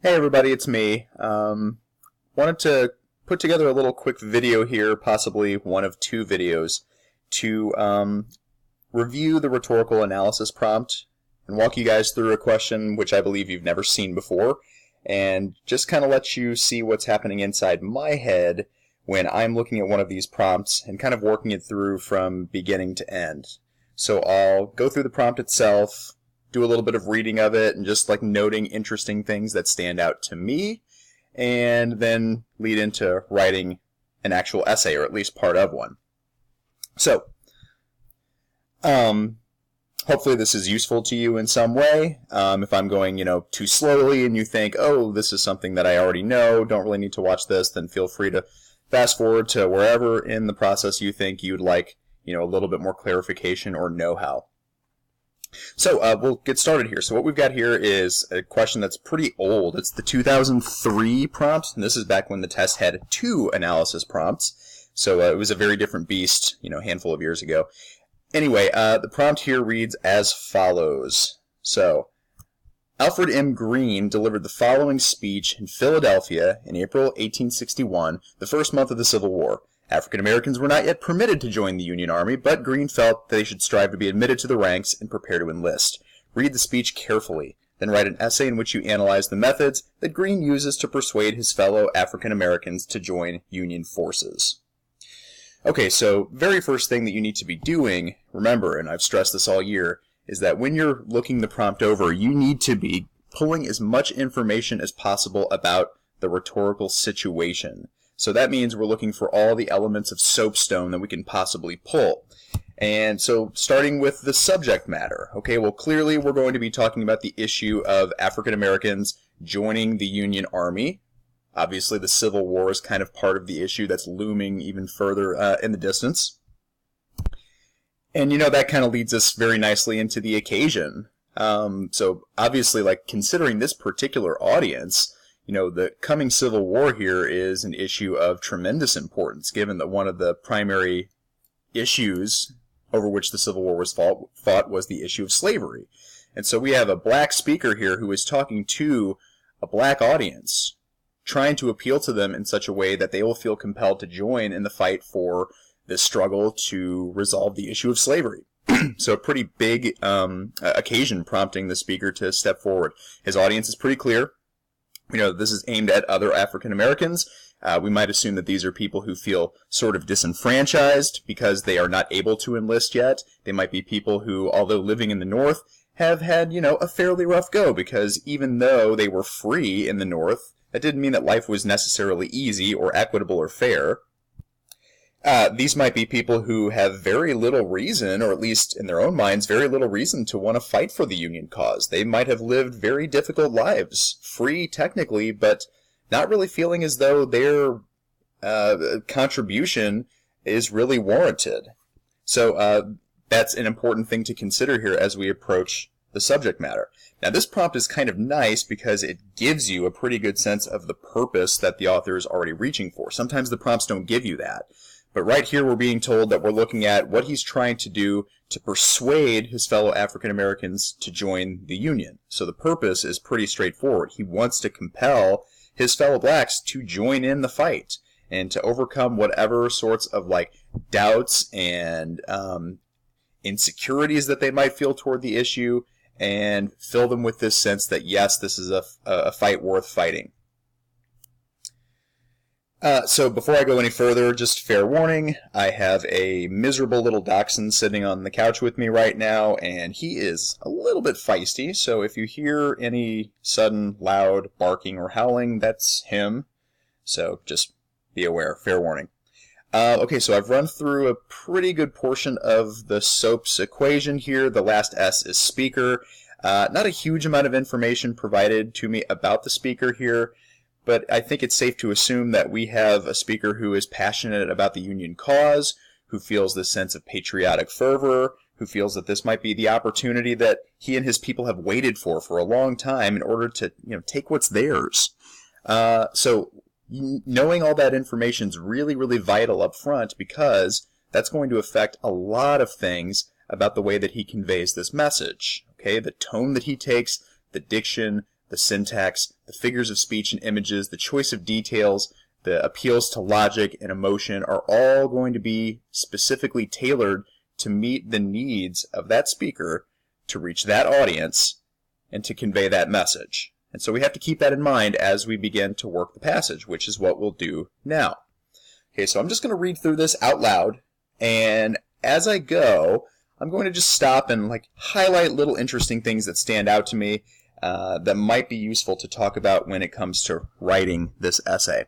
Hey everybody, it's me. Wanted to put together a little quick video here, possibly one of two videos, to review the rhetorical analysis prompt and walk you guys through a question which I believe you've never seen before, and just kind of let you see what's happening inside my head when I'm looking at one of these prompts and kind of working it through from beginning to end. So I'll go through the prompt itself, do a little bit of reading of it, and just like noting interesting things that stand out to me, and then lead into writing an actual essay, or at least part of one. So, hopefully this is useful to you in some way. If I'm going, too slowly and you think, oh, this is something that I already know, don't really need to watch this, then feel free to fast forward to wherever in the process you think you'd like, a little bit more clarification or know-how. So we'll get started here. So what we've got here is a question that's pretty old. It's the 2003 prompt, and this is back when the test had 2 analysis prompts. So it was a very different beast, a handful of years ago. Anyway, the prompt here reads as follows. So, Alfred M. Greene delivered the following speech in Philadelphia in April 1861, the first month of the Civil War. African Americans were not yet permitted to join the Union Army, but Greene felt they should strive to be admitted to the ranks and prepare to enlist. Read the speech carefully, then write an essay in which you analyze the methods that Greene uses to persuade his fellow African Americans to join Union forces. Okay, so very first thing that you need to be doing, remember, and I've stressed this all year, is that when you're looking the prompt over, you need to be pulling as much information as possible about the rhetorical situation. So that means we're looking for all the elements of soapstone that we can possibly pull. And so starting with the subject matter, okay, well clearly we're going to be talking about the issue of African Americans joining the Union Army. Obviously the Civil War is kind of part of the issue that's looming even further in the distance. And that kind of leads us very nicely into the occasion. So obviously, like, considering this particular audience, the coming Civil War here is an issue of tremendous importance, given that one of the primary issues over which the Civil War was fought was the issue of slavery. And so we have a black speaker here who is talking to a black audience, trying to appeal to them in such a way that they will feel compelled to join in the fight for this struggle to resolve the issue of slavery. So a pretty big occasion prompting the speaker to step forward. His audience is pretty clear. This is aimed at other African Americans. We might assume that these are people who feel sort of disenfranchised because they are not able to enlist yet. They might be people who, although living in the North, have had, a fairly rough go, because even though they were free in the North, that didn't mean that life was necessarily easy or equitable or fair. These might be people who have very little reason, or at least in their own minds, very little reason to want to fight for the Union cause. They might have lived very difficult lives, free technically, but not really feeling as though their contribution is really warranted. So that's an important thing to consider here as we approach the subject matter. Now this prompt is kind of nice because it gives you a pretty good sense of the purpose that the author is already reaching for. Sometimes the prompts don't give you that. But right here we're being told that we're looking at what he's trying to do to persuade his fellow African Americans to join the Union. So the purpose is pretty straightforward. He wants to compel his fellow blacks to join in the fight and to overcome whatever sorts of doubts and insecurities that they might feel toward the issue, and fill them with this sense that yes, this is a fight worth fighting. So before I go any further, just fair warning, I have a miserable little dachshund sitting on the couch with me right now, and he is a little bit feisty, so if you hear any sudden loud barking or howling, that's him. So just be aware, fair warning. Okay, so I've run through a pretty good portion of the SOAP's equation here. The last S is speaker. Not a huge amount of information provided to me about the speaker here, but I think it's safe to assume that we have a speaker who is passionate about the Union cause, who feels this sense of patriotic fervor, who feels that this might be the opportunity that he and his people have waited for a long time in order to, take what's theirs. So knowing all that information is really, really vital up front, because that's going to affect a lot of things about the way that he conveys this message. Okay, the tone that he takes, the diction, the syntax, the figures of speech and images, the choice of details, the appeals to logic and emotion are all going to be specifically tailored to meet the needs of that speaker, to reach that audience, and to convey that message. And so we have to keep that in mind as we begin to work the passage, which is what we'll do now. Okay, so I'm just going to read through this out loud, and as I go, I'm going to just stop and highlight little interesting things that stand out to me that might be useful to talk about when it comes to writing this essay.